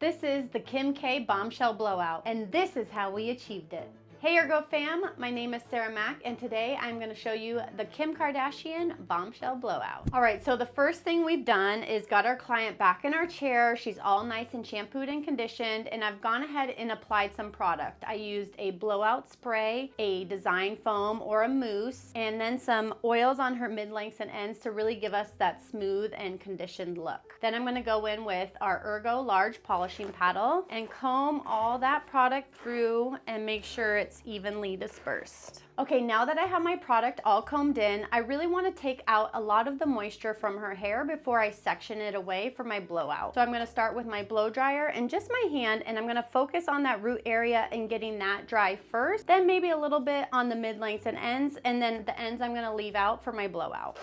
This is the Kim K bombshell blowout, and this is how we achieved it. Hey ERGO fam, my name is Sarah Mack, and today I'm going to show you the Kim Kardashian bombshell blowout. All right, so the first thing we've done is got our client back in our chair. She's all nice and shampooed and conditioned, and I've gone ahead and applied some product. I used a blowout spray, a design foam or a mousse, and then some oils on her mid-lengths and ends to really give us that smooth and conditioned look. Then I'm going to go in with our ERGO large polishing paddle and comb all that product through and make sure it's evenly dispersed. Okay, now that I have my product all combed in, I really want to take out a lot of the moisture from her hair before I section it away for my blowout. So I'm going to start with my blow dryer and just my hand, and I'm going to focus on that root area and getting that dry first, then maybe a little bit on the mid-lengths and ends, and then the ends I'm going to leave out for my blowout.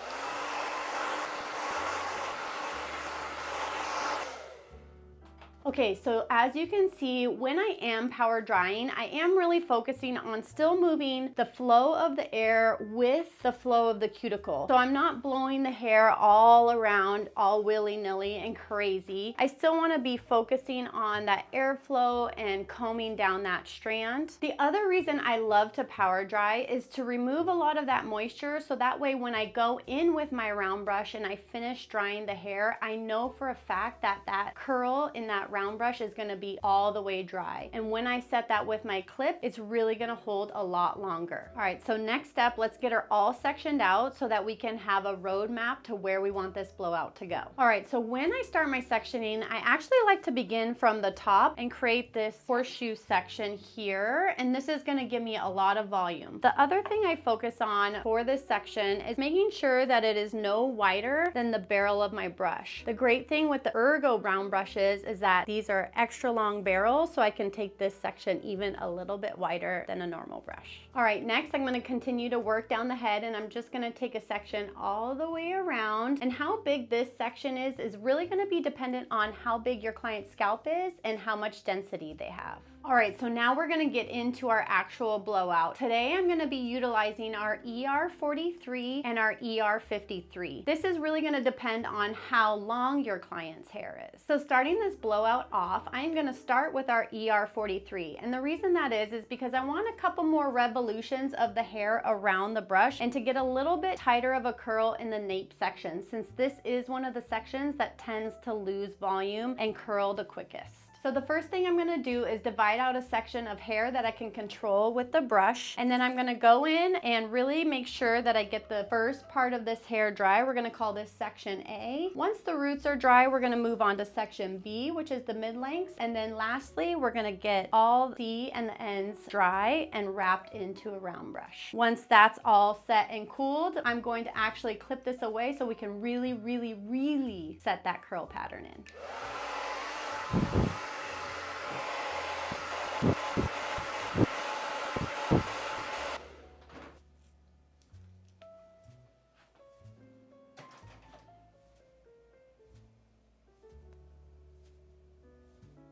Okay, so as you can see, when I am power drying, I am really focusing on still moving the flow of the air with the flow of the cuticle. So I'm not blowing the hair all around, all willy-nilly and crazy. I still want to be focusing on that airflow and combing down that strand. The other reason I love to power dry is to remove a lot of that moisture, so that way when I go in with my round brush and I finish drying the hair, I know for a fact that that curl in that round brush is going to be all the way dry, and when I set that with my clip, it's really going to hold a lot longer. All right, so next step, let's get her all sectioned out so that we can have a roadmap to where we want this blowout to go. All right, so when I start my sectioning, I actually like to begin from the top and create this horseshoe section here, and this is going to give me a lot of volume. The other thing I focus on for this section is making sure that it is no wider than the barrel of my brush. The great thing with the ERGO round brushes is that these are extra long barrels, so I can take this section even a little bit wider than a normal brush. All right, next I'm going to continue to work down the head, and I'm just going to take a section all the way around. And how big this section is really going to be dependent on how big your client's scalp is and how much density they have. All right, so now we're going to get into our actual blowout. Today I'm going to be utilizing our ER43 and our ER53. This is really going to depend on how long your client's hair is. So starting this blowout off, I'm going to start with our ER43. And the reason that is because I want a couple more revolutions of the hair around the brush and to get a little bit tighter of a curl in the nape section, since this is one of the sections that tends to lose volume and curl the quickest. So the first thing I'm going to do is divide out a section of hair that I can control with the brush, and then I'm going to go in and really make sure that I get the first part of this hair dry. We're going to call this section A. Once the roots are dry, we're going to move on to section B, which is the mid-lengths, and then lastly we're going to get all C and the ends dry and wrapped into a round brush. Once that's all set and cooled, I'm going to actually clip this away so we can really set that curl pattern in.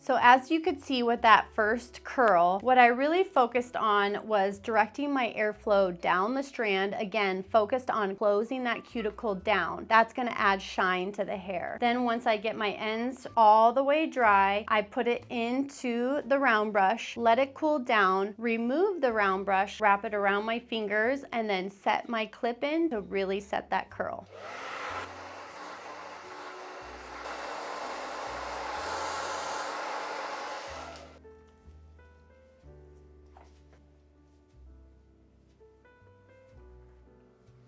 So as you could see with that first curl, what I really focused on was directing my airflow down the strand, again, focused on closing that cuticle down. That's gonna add shine to the hair. Then once I get my ends all the way dry, I put it into the round brush, let it cool down, remove the round brush, wrap it around my fingers, and then set my clip in to really set that curl.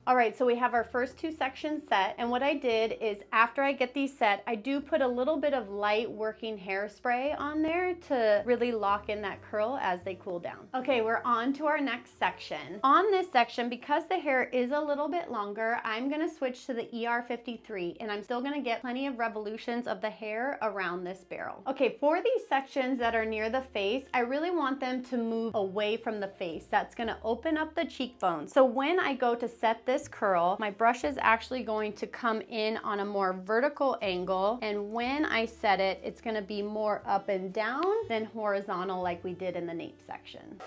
All right, so we have our first two sections set, and what I did is after I get these set, I do put a little bit of light working hairspray on there to really lock in that curl as they cool down. Okay, we're on to our next section. On this section, because the hair is a little bit longer, I'm gonna switch to the ER53, and I'm still gonna get plenty of revolutions of the hair around this barrel. Okay, for these sections that are near the face, I really want them to move away from the face. That's gonna open up the cheekbones. So when I go to set this curl, my brush is actually going to come in on a more vertical angle, and when I set it, it's going to be more up and down than horizontal like we did in the nape section.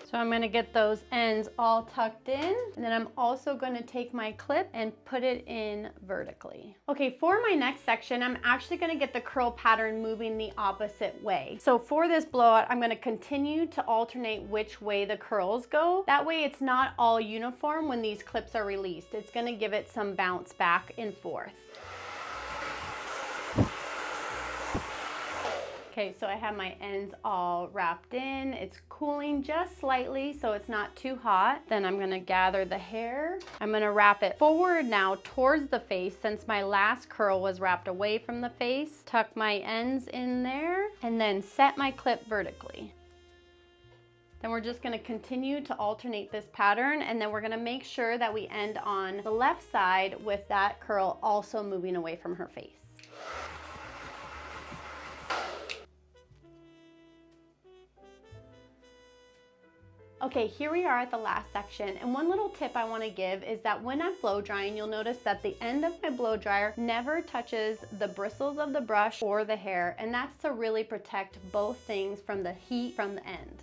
So I'm gonna get those ends all tucked in, and then I'm also gonna take my clip and put it in vertically. Okay, for my next section, I'm actually gonna get the curl pattern moving the opposite way. So for this blowout, I'm gonna continue to alternate which way the curls go. That way it's not all uniform when these clips are released. It's gonna give it some bounce back and forth. Okay, so I have my ends all wrapped in. It's cooling just slightly so it's not too hot. Then I'm gonna gather the hair. I'm gonna wrap it forward now towards the face since my last curl was wrapped away from the face. Tuck my ends in there and then set my clip vertically. Then we're just gonna continue to alternate this pattern, and then we're gonna make sure that we end on the left side with that curl also moving away from her face. Okay, here we are at the last section, and one little tip I want to give is that when I'm blow drying, you'll notice that the end of my blow dryer never touches the bristles of the brush or the hair, and that's to really protect both things from the heat from the end.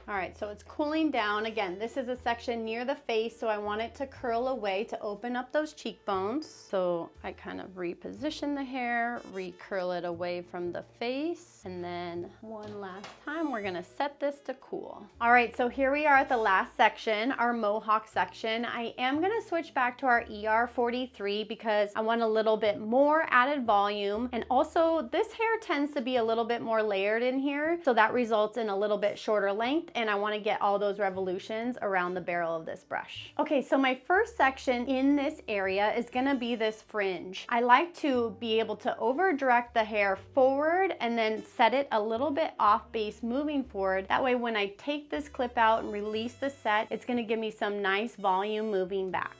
All right, so it's cooling down. Again, this is a section near the face, so I want it to curl away to open up those cheekbones. So I kind of reposition the hair, recurl it away from the face, and then one last time, we're gonna set this to cool. All right, so here we are at the last section, our Mohawk section. I am gonna switch back to our ER43 because I want a little bit more added volume, and also this hair tends to be a little bit more layered in here, so that results in a little bit shorter length, and I want to get all those revolutions around the barrel of this brush. Okay, so my first section in this area is going to be this fringe. I like to be able to over direct the hair forward and then set it a little bit off base moving forward. That way when I take this clip out and release the set, it's going to give me some nice volume moving back.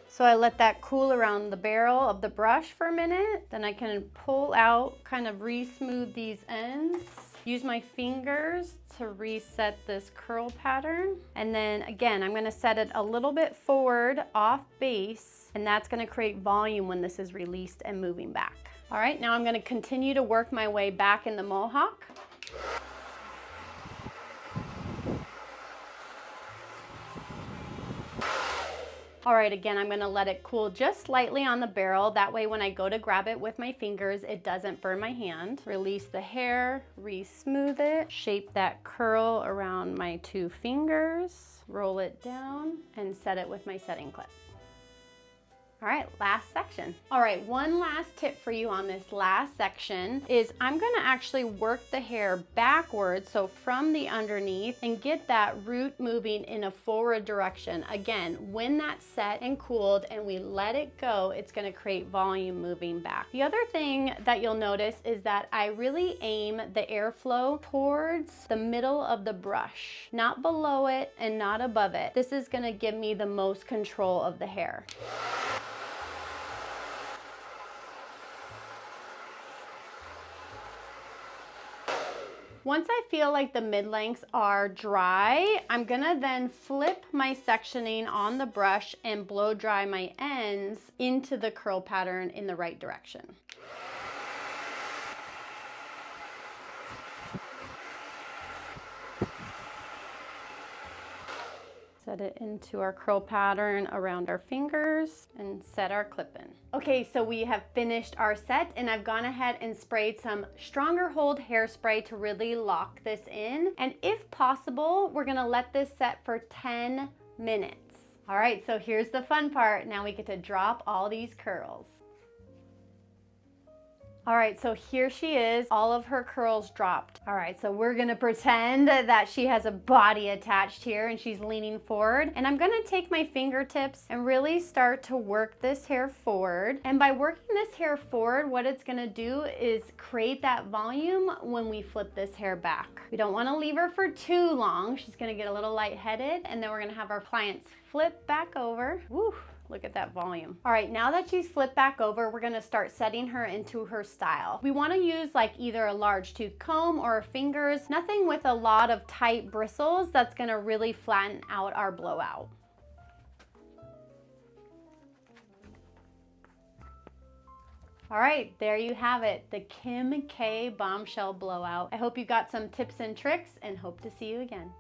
So I let that cool around the barrel of the brush for a minute. Then I can pull out, kind of re-smooth these ends. Use my fingers to reset this curl pattern. And then again, I'm gonna set it a little bit forward off base, and that's gonna create volume when this is released and moving back. All right, now I'm gonna continue to work my way back in the Mohawk. All right, again, I'm gonna let it cool just slightly on the barrel. That way when I go to grab it with my fingers, it doesn't burn my hand. Release the hair, re-smooth it, shape that curl around my two fingers, roll it down, and set it with my setting clip. All right, last section. All right, one last tip for you on this last section is I'm gonna actually work the hair backwards, so from the underneath, and get that root moving in a forward direction. Again, when that's set and cooled and we let it go, it's gonna create volume moving back. The other thing that you'll notice is that I really aim the airflow towards the middle of the brush, not below it and not above it. This is gonna give me the most control of the hair. Once I feel like the mid-lengths are dry, I'm gonna then flip my sectioning on the brush and blow dry my ends into the curl pattern in the right direction. Set it into our curl pattern around our fingers and set our clip in. Okay, so we have finished our set, and I've gone ahead and sprayed some stronger hold hairspray to really lock this in. And if possible, we're gonna let this set for 10 minutes. All right, so here's the fun part. Now we get to drop all these curls. All right, so here she is, all of her curls dropped. All right, so we're gonna pretend that she has a body attached here and she's leaning forward. And I'm gonna take my fingertips and really start to work this hair forward. And by working this hair forward, what it's gonna do is create that volume when we flip this hair back. We don't wanna leave her for too long. She's gonna get a little lightheaded, and then we're gonna have our clients flip back over. Woo. Look at that volume. All right, now that she's flipped back over, we're gonna start setting her into her style. We wanna use like either a large tooth comb or fingers, nothing with a lot of tight bristles that's gonna really flatten out our blowout. All right, there you have it, the Kim K bombshell blowout. I hope you got some tips and tricks and hope to see you again.